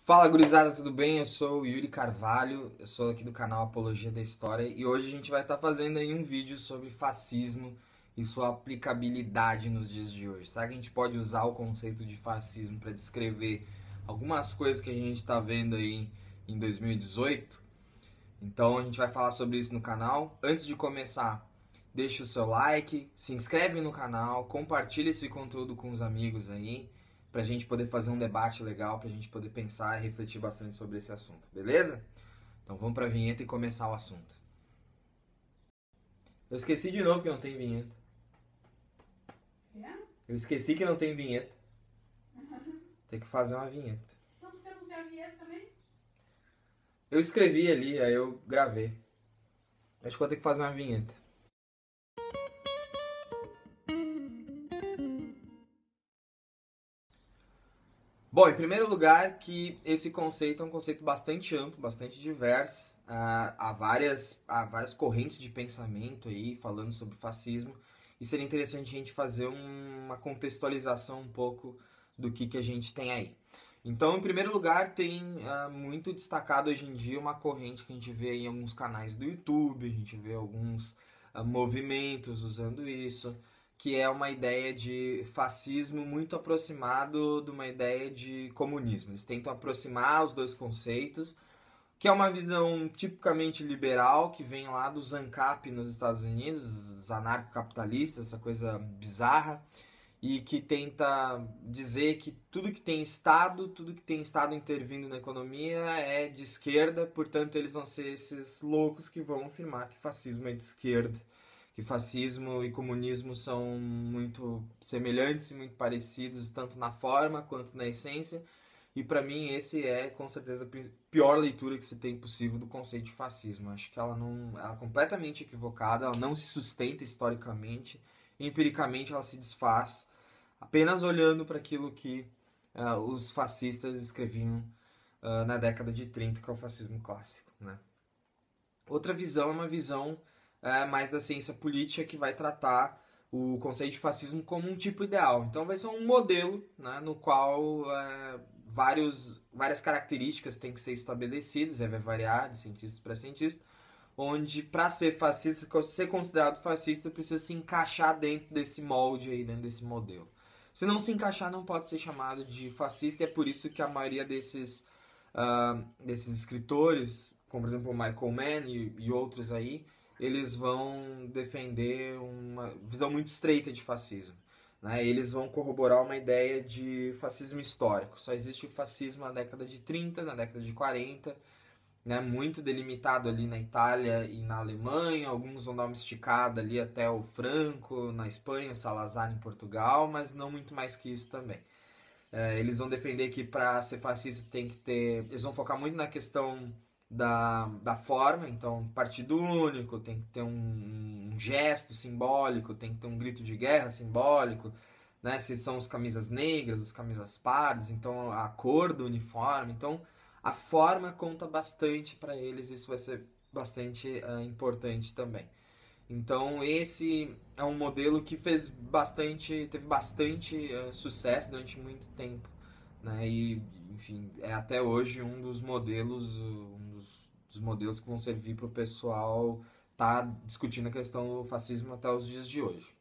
Fala, gurizada, tudo bem? Eu sou o Yuri Carvalho, eu sou aqui do canal Apologia da História e hoje a gente vai estar fazendo aí um vídeo sobre fascismo e sua aplicabilidade nos dias de hoje. Será que a gente pode usar o conceito de fascismo para descrever algumas coisas que a gente está vendo aí em 2018? Então a gente vai falar sobre isso no canal. Antes de começar, deixa o seu like, se inscreve no canal, compartilha esse conteúdo com os amigos aí, pra gente poder fazer um debate legal, pra gente poder pensar e refletir bastante sobre esse assunto, beleza? Então vamos pra vinheta e começar o assunto. Eu esqueci de novo que não tem vinheta. Eu esqueci que não tem vinheta. Tem que fazer uma vinheta. Então você não usa a vinheta também? Eu escrevi ali, aí eu gravei. Acho que vou ter que fazer uma vinheta. Bom, em primeiro lugar, que esse conceito é um conceito bastante amplo, bastante diverso. Há várias correntes de pensamento aí falando sobre fascismo. E seria interessante a gente fazer uma contextualização um pouco do que a gente tem aí. Então, em primeiro lugar, tem muito destacado hoje em dia uma corrente que a gente vê em alguns canais do YouTube, a gente vê alguns movimentos usando isso, que é uma ideia de fascismo muito aproximado de uma ideia de comunismo. Eles tentam aproximar os dois conceitos, que é uma visão tipicamente liberal, que vem lá dos ANCAP nos Estados Unidos, os anarcocapitalistas, essa coisa bizarra, e que tenta dizer que tudo que tem Estado intervindo na economia é de esquerda, portanto eles vão ser esses loucos que vão afirmar que fascismo é de esquerda, que fascismo e comunismo são muito semelhantes e muito parecidos, tanto na forma quanto na essência. E para mim esse é com certeza a pior leitura que se tem possível do conceito de fascismo. Acho que ela é completamente equivocada, ela não se sustenta historicamente, empiricamente ela se desfaz, apenas olhando para aquilo que os fascistas escreviam na década de 30, que é o fascismo clássico, né? Outra visão é uma visão mais da ciência política, que vai tratar o conceito de fascismo como um tipo ideal. Então vai ser um modelo, né, no qual várias características têm que ser estabelecidas, vai variar de cientista para cientista, onde para ser fascista, ser considerado fascista, precisa se encaixar dentro desse molde aí, dentro desse modelo. Se não se encaixar, não pode ser chamado de fascista, e é por isso que a maioria desses escritores, como por exemplo o Michael Mann e outros aí, eles vão defender uma visão muito estreita de fascismo, né? Eles vão corroborar uma ideia de fascismo histórico. Só existe o fascismo na década de 30, na década de 40, né? Muito delimitado ali na Itália e na Alemanha. Alguns vão dar uma esticada ali até o Franco na Espanha, o Salazar em Portugal, mas não muito mais que isso também. Eles vão defender que para ser fascista tem que ter... Eles vão focar muito na questão da forma, então partido único, tem que ter um gesto simbólico, tem que ter um grito de guerra simbólico, né? Se são os camisas negras, os camisas pardas, então a cor do uniforme, então a forma conta bastante para eles, isso vai ser bastante importante também. Então esse é um modelo que teve bastante sucesso durante muito tempo, né? E enfim, é até hoje um dos modelos que vão servir para o pessoal tá discutindo a questão do fascismo até os dias de hoje.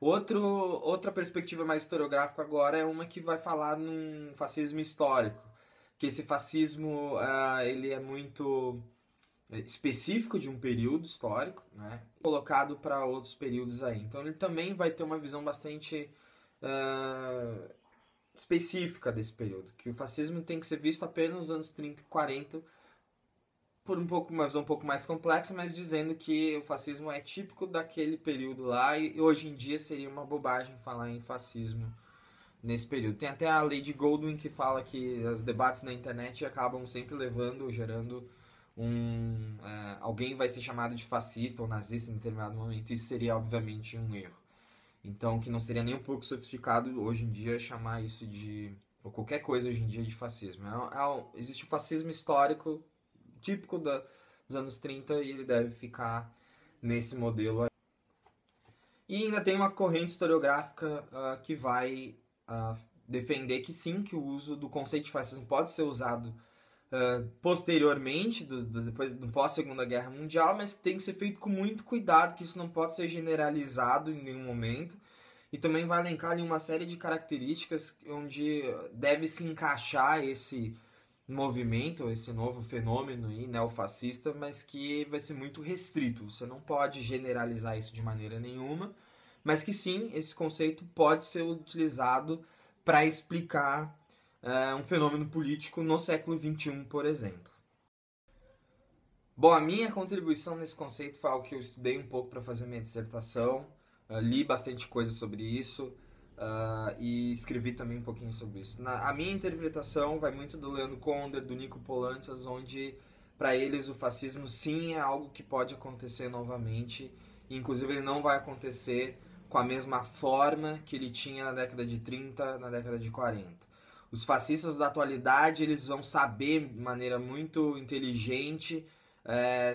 Outra perspectiva mais historiográfica agora é uma que vai falar num fascismo histórico, que esse fascismo ele é muito específico de um período histórico, né, colocado para outros períodos aí. Então ele também vai ter uma visão bastante específica desse período, que o fascismo tem que ser visto apenas nos anos 30 e 40, por uma visão um pouco mais complexa, mas dizendo que o fascismo é típico daquele período lá e hoje em dia seria uma bobagem falar em fascismo nesse período. Tem até a Lady Goldwyn que fala que os debates na internet acabam sempre gerando alguém vai ser chamado de fascista ou nazista em determinado momento, e isso seria obviamente um erro. Então que não seria nem um pouco sofisticado hoje em dia chamar isso ou qualquer coisa hoje em dia de fascismo. Existe o fascismo histórico típico dos anos 30 e ele deve ficar nesse modelo aí. E ainda tem uma corrente historiográfica que vai defender que sim, que o uso do conceito de fascismo pode ser usado posteriormente, depois do pós-Segunda Guerra Mundial, mas tem que ser feito com muito cuidado, que isso não pode ser generalizado em nenhum momento. E também vai elencar ali uma série de características onde deve se encaixar esse movimento, esse novo fenômeno aí, neofascista, mas que vai ser muito restrito. Você não pode generalizar isso de maneira nenhuma, mas que sim, esse conceito pode ser utilizado para explicar um fenômeno político no século XXI, por exemplo. Bom, a minha contribuição nesse conceito foi algo que eu estudei um pouco para fazer minha dissertação, li bastante coisa sobre isso e escrevi também um pouquinho sobre isso. A minha interpretação vai muito do Leandro Konder, do Nico Poulantzas, onde para eles o fascismo sim é algo que pode acontecer novamente, e inclusive ele não vai acontecer com a mesma forma que ele tinha na década de 30, na década de 40. Os fascistas da atualidade eles vão saber de maneira muito inteligente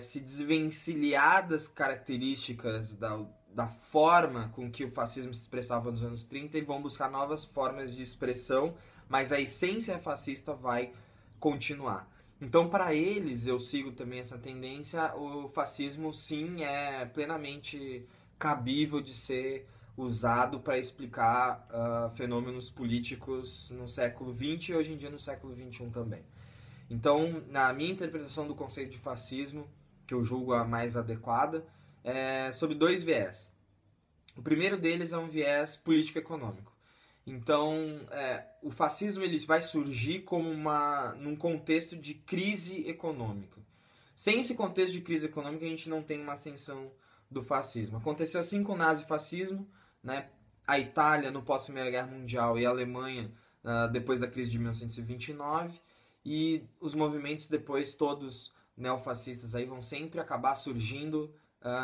se desvencilhar das características da forma com que o fascismo se expressava nos anos 30 e vão buscar novas formas de expressão, mas a essência fascista vai continuar. Então, para eles, eu sigo também essa tendência, o fascismo sim é plenamente cabível de ser usado para explicar fenômenos políticos no século XX e hoje em dia no século XXI também. Então, na minha interpretação do conceito de fascismo, que eu julgo a mais adequada, é sobre dois viés. O primeiro deles é um viés político-econômico. Então, o fascismo ele vai surgir como num contexto de crise econômica. Sem esse contexto de crise econômica, a gente não tem uma ascensão do fascismo. Aconteceu assim com o nazifascismo, né? A Itália no pós-Primeira Guerra Mundial e a Alemanha depois da crise de 1929, e os movimentos depois todos neofascistas aí vão sempre acabar surgindo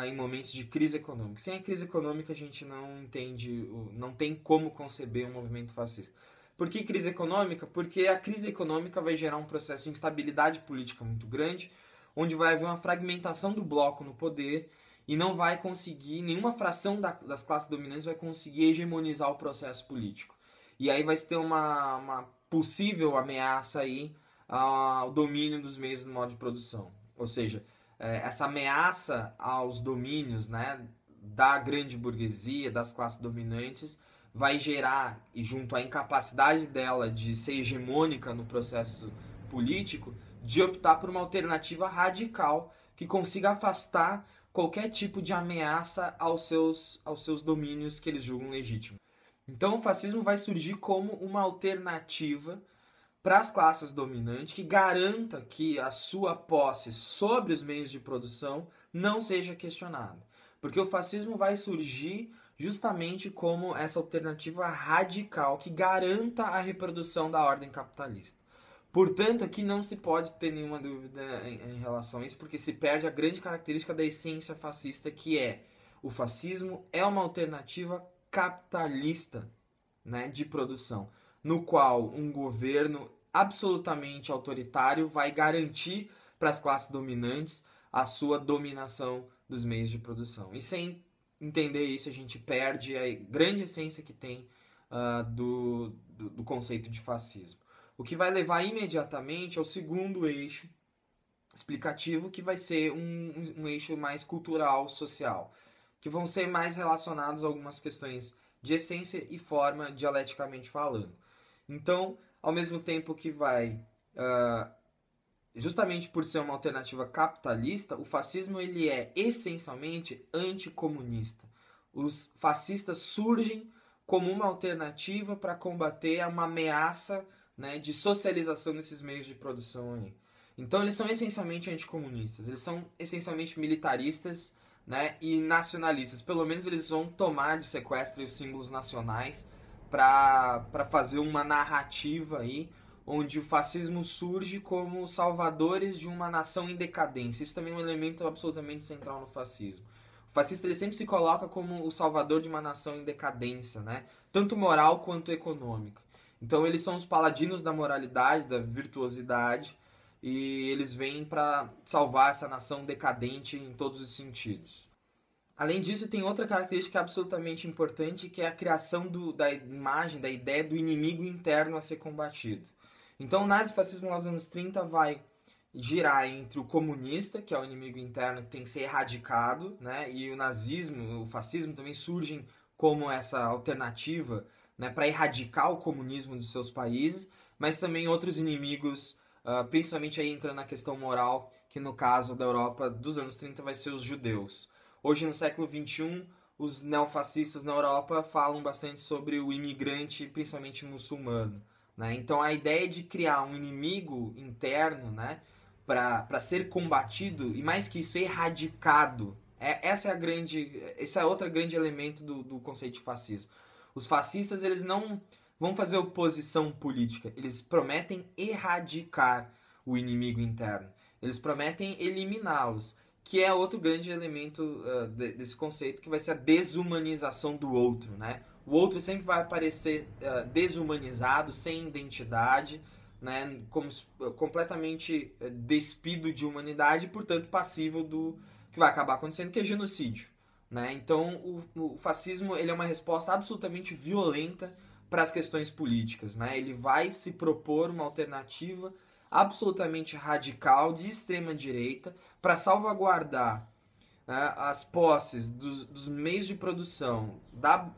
em momentos de crise econômica. Sem a crise econômica a gente não entende, não tem como conceber um movimento fascista. Por que crise econômica? Porque a crise econômica vai gerar um processo de instabilidade política muito grande, onde vai haver uma fragmentação do bloco no poder e não vai conseguir, nenhuma fração das classes dominantes vai conseguir hegemonizar o processo político. E aí vai ter uma possível ameaça aí ao domínio dos meios do modo de produção. Ou seja, essa ameaça aos domínios, né, da grande burguesia, das classes dominantes, vai gerar, e junto à incapacidade dela de ser hegemônica no processo político, de optar por uma alternativa radical que consiga afastar qualquer tipo de ameaça aos seus domínios que eles julgam legítimos. Então o fascismo vai surgir como uma alternativa para as classes dominantes que garanta que a sua posse sobre os meios de produção não seja questionada. Porque o fascismo vai surgir justamente como essa alternativa radical que garanta a reprodução da ordem capitalista. Portanto, aqui não se pode ter nenhuma dúvida em relação a isso, porque se perde a grande característica da essência fascista, que é o fascismo é uma alternativa capitalista, né, de produção, no qual um governo absolutamente autoritário vai garantir para as classes dominantes a sua dominação dos meios de produção. E sem entender isso, a gente perde a grande essência que tem do conceito de fascismo. O que vai levar imediatamente ao segundo eixo explicativo, que vai ser um eixo mais cultural, social, que vão ser mais relacionados a algumas questões de essência e forma, dialeticamente falando. Então, ao mesmo tempo que vai, justamente por ser uma alternativa capitalista, o fascismo ele é essencialmente anticomunista. Os fascistas surgem como uma alternativa para combater uma ameaça, né, de socialização desses meios de produção aí. Então eles são essencialmente anticomunistas, eles são essencialmente militaristas, né, e nacionalistas. Pelo menos eles vão tomar de sequestro os símbolos nacionais para fazer uma narrativa aí, onde o fascismo surge como salvadores de uma nação em decadência. Isso também é um elemento absolutamente central no fascismo. O fascista ele sempre se coloca como o salvador de uma nação em decadência, né, tanto moral quanto econômica. Então eles são os paladinos da moralidade, da virtuosidade, e eles vêm para salvar essa nação decadente em todos os sentidos. Além disso, tem outra característica absolutamente importante, que é a criação da imagem, da ideia do inimigo interno a ser combatido. Então, o nazifascismo nos anos 30 vai girar entre o comunista, que é o inimigo interno que tem que ser erradicado, né? E o nazismo, o fascismo também surgem como essa alternativa, né, para erradicar o comunismo dos seus países, mas também outros inimigos, principalmente aí entrando na questão moral, que no caso da Europa dos anos 30 vai ser os judeus. Hoje, no século XXI, os neofascistas na Europa falam bastante sobre o imigrante, principalmente muçulmano. Né? Então, a ideia de criar um inimigo interno, né, para ser combatido, e mais que isso, erradicado, esse é outro grande elemento do conceito de fascismo. Os fascistas, eles não vão fazer oposição política, eles prometem erradicar o inimigo interno. Eles prometem eliminá-los, que é outro grande elemento desse conceito, que vai ser a desumanização do outro, né? O outro sempre vai aparecer desumanizado, sem identidade, né? Como completamente despido de humanidade, e, portanto, passível do que vai acabar acontecendo, que é genocídio. Né? Então, o fascismo ele é uma resposta absolutamente violenta para as questões políticas. Né? Ele vai se propor uma alternativa absolutamente radical de extrema direita para salvaguardar, né, as posses dos meios de produção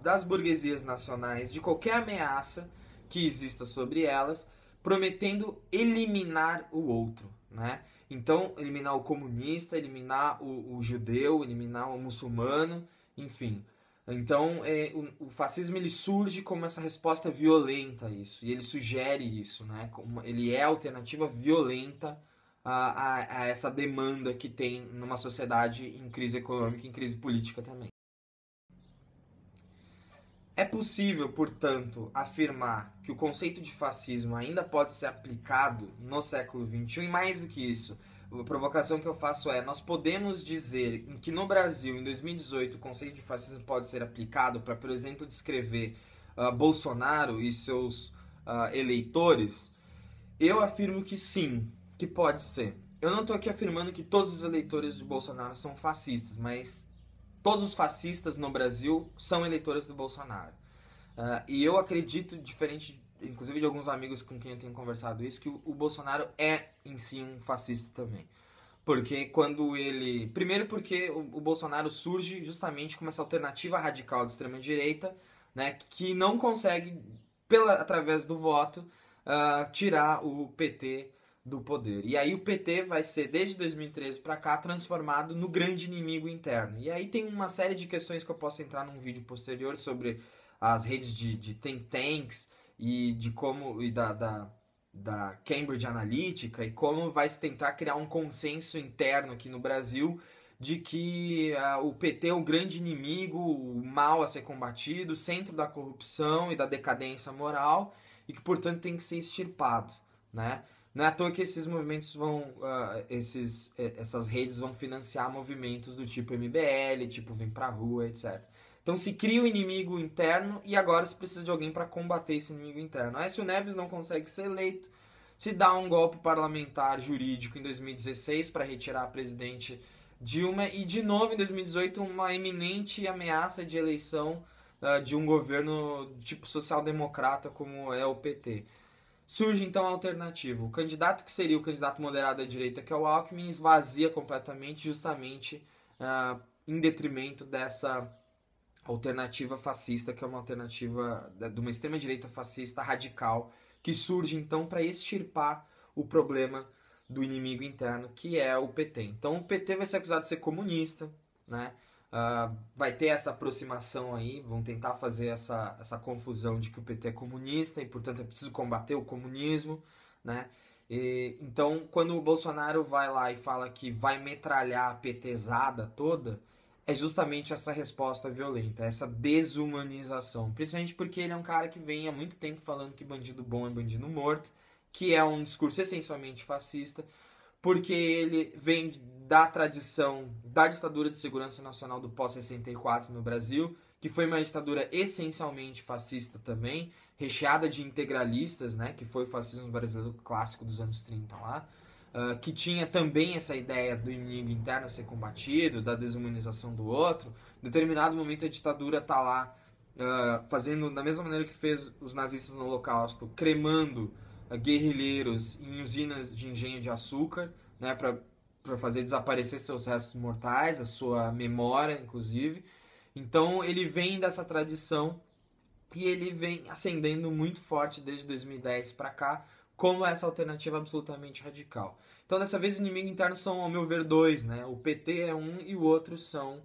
das burguesias nacionais de qualquer ameaça que exista sobre elas, prometendo eliminar o outro. Né? Então, eliminar o comunista, eliminar o judeu, eliminar o muçulmano, enfim. Então, o fascismo ele surge como essa resposta violenta a isso. E ele sugere isso, né? Ele é a alternativa violenta a essa demanda que tem numa sociedade em crise econômica e em crise política também. É possível, portanto, afirmar que o conceito de fascismo ainda pode ser aplicado no século XXI, e mais do que isso, a provocação que eu faço é: nós podemos dizer que no Brasil, em 2018, o conceito de fascismo pode ser aplicado para, por exemplo, descrever Bolsonaro e seus eleitores? Eu afirmo que sim, que pode ser. Eu não estou aqui afirmando que todos os eleitores de Bolsonaro são fascistas, mas todos os fascistas no Brasil são eleitores do Bolsonaro. E eu acredito, diferente, inclusive de alguns amigos com quem eu tenho conversado isso, que o Bolsonaro é em si um fascista também. Porque quando ele... Primeiro porque o Bolsonaro surge justamente como essa alternativa radical de extrema-direita, né, que não consegue, através do voto, tirar o PT do poder. E aí o PT vai ser, desde 2013 para cá, transformado no grande inimigo interno. E aí tem uma série de questões que eu posso entrar num vídeo posterior sobre as redes de think tanks e de como da Cambridge Analytica, e como vai se tentar criar um consenso interno aqui no Brasil de que o PT é o grande inimigo, o mal a ser combatido, o centro da corrupção e da decadência moral, e que, portanto, tem que ser extirpado, né? Não é à toa que esses movimentos essas redes vão financiar movimentos do tipo MBL, tipo Vem Pra Rua, etc. Então se cria o inimigo interno e agora se precisa de alguém para combater esse inimigo interno. Aécio Neves não consegue ser eleito, se dá um golpe parlamentar jurídico em 2016 para retirar a presidente Dilma, e de novo em 2018 uma iminente ameaça de eleição de um governo tipo social-democrata como é o PT. Surge então a alternativa. O candidato que seria o candidato moderado à direita, que é o Alckmin, esvazia completamente, justamente em detrimento dessa alternativa fascista, que é uma alternativa de uma extrema-direita fascista radical, que surge então para extirpar o problema do inimigo interno, que é o PT. Então o PT vai ser acusado de ser comunista, né? Vai ter essa aproximação aí, vão tentar fazer essa confusão de que o PT é comunista e, portanto, é preciso combater o comunismo, né? Então, quando o Bolsonaro vai lá e fala que vai metralhar a PTzada toda, é justamente essa resposta violenta, essa desumanização. Principalmente porque ele é um cara que vem há muito tempo falando que bandido bom é bandido morto, que é um discurso essencialmente fascista, porque ele vem da tradição da ditadura de segurança nacional do pós-64 no Brasil, que foi uma ditadura essencialmente fascista também, recheada de integralistas, né, que foi o fascismo brasileiro clássico dos anos 30 lá. que tinha também essa ideia do inimigo interno a ser combatido, da desumanização do outro. Em determinado momento a ditadura está lá fazendo da mesma maneira que fez os nazistas no Holocausto, cremando guerrilheiros em usinas de engenho de açúcar, né, para fazer desaparecer seus restos mortais, a sua memória, inclusive. Então ele vem dessa tradição e ele vem ascendendo muito forte desde 2010 para cá como essa alternativa absolutamente radical. Então dessa vez o inimigo interno são, ao meu ver, dois, né? O PT é um e o outro são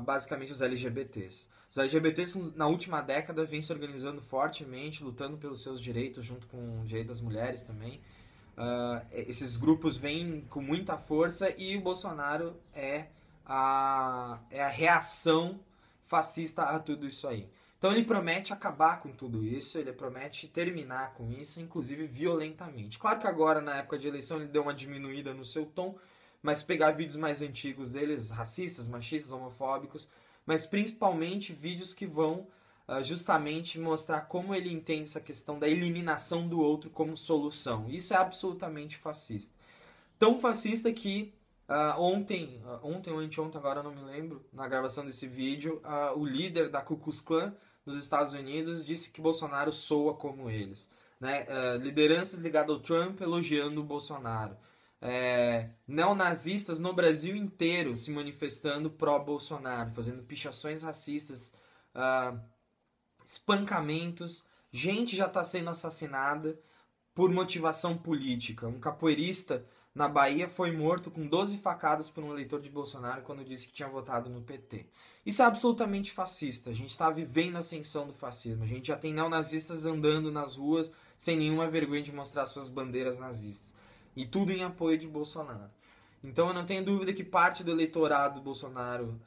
basicamente os LGBTs. Os LGBTs na última década vêm se organizando fortemente, lutando pelos seus direitos junto com o direito das mulheres também. Esses grupos vêm com muita força e o Bolsonaro é a reação fascista a tudo isso aí. Então ele promete acabar com tudo isso, ele promete terminar com isso, inclusive violentamente. Claro que agora, na época de eleição, ele deu uma diminuída no seu tom, mas pegar vídeos mais antigos deles, racistas, machistas, homofóbicos, mas principalmente vídeos que vão justamente mostrar como ele entende essa questão da eliminação do outro como solução. Isso é absolutamente fascista. Tão fascista que ontem ou anteontem, agora não me lembro, na gravação desse vídeo, o líder da Ku Klux Klan nos Estados Unidos disse que Bolsonaro soa como eles. Né? Lideranças ligadas ao Trump elogiando o Bolsonaro. Neonazistas no Brasil inteiro se manifestando pró-Bolsonaro, fazendo pichações racistas, espancamentos. Gente já está sendo assassinada por motivação política. Um capoeirista na Bahia foi morto com 12 facadas por um eleitor de Bolsonaro quando disse que tinha votado no PT. Isso é absolutamente fascista. A gente está vivendo a ascensão do fascismo. A gente já tem neonazistas andando nas ruas sem nenhuma vergonha de mostrar suas bandeiras nazistas. E tudo em apoio de Bolsonaro. Então eu não tenho dúvida que parte do eleitorado do Bolsonaro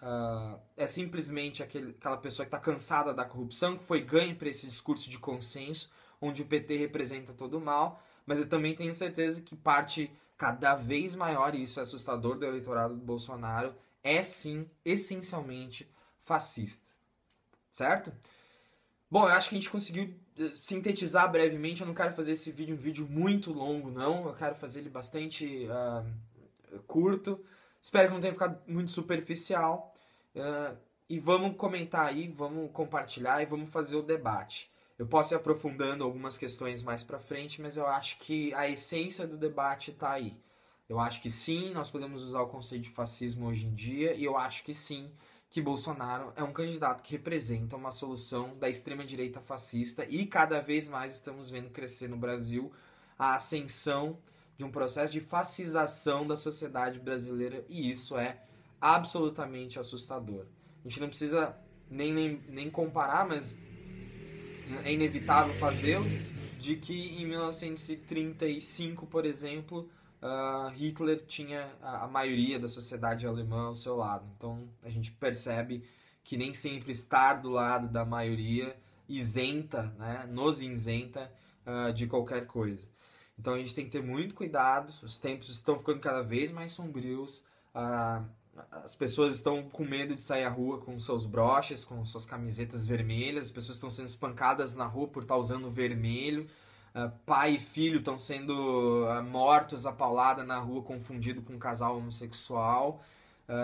é simplesmente aquela pessoa que está cansada da corrupção, que foi ganha para esse discurso de consenso, onde o PT representa todo o mal. Mas eu também tenho certeza que parte cada vez maior, e isso é assustador, do eleitorado do Bolsonaro é sim, essencialmente fascista. Certo? Bom, eu acho que a gente conseguiu sintetizar brevemente. Eu não quero fazer esse vídeo um vídeo muito longo, não. Eu quero fazer ele bastante curto. Espero que não tenha ficado muito superficial. E vamos comentar aí, vamos compartilhar e vamos fazer o debate. Eu posso ir aprofundando algumas questões mais pra frente, mas eu acho que a essência do debate tá aí. Eu acho que sim, nós podemos usar o conceito de fascismo hoje em dia, e eu acho que sim, que Bolsonaro é um candidato que representa uma solução da extrema-direita fascista, e cada vez mais estamos vendo crescer no Brasil a ascensão de um processo de fascização da sociedade brasileira, e isso é absolutamente assustador. A gente não precisa nem comparar, mas é inevitável fazê-lo, de que em 1935, por exemplo, Hitler tinha a maioria da sociedade alemã ao seu lado. Então a gente percebe que nem sempre estar do lado da maioria isenta, né, nos isenta de qualquer coisa. Então a gente tem que ter muito cuidado, os tempos estão ficando cada vez mais sombrios, as pessoas estão com medo de sair à rua com seus broches, com suas camisetas vermelhas, as pessoas estão sendo espancadas na rua por estar usando vermelho, pai e filho estão sendo mortos à paulada na rua, confundido com um casal homossexual.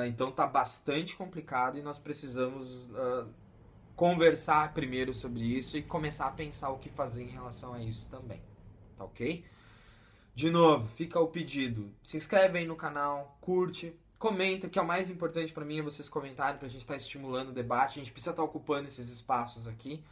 Então tá bastante complicado e nós precisamos conversar primeiro sobre isso e começar a pensar o que fazer em relação a isso também, tá ok? De novo, fica o pedido, se inscreve aí no canal, curte, comenta, que é o mais importante pra mim, é vocês comentarem, pra gente estar estimulando o debate. A gente precisa estar ocupando esses espaços aqui.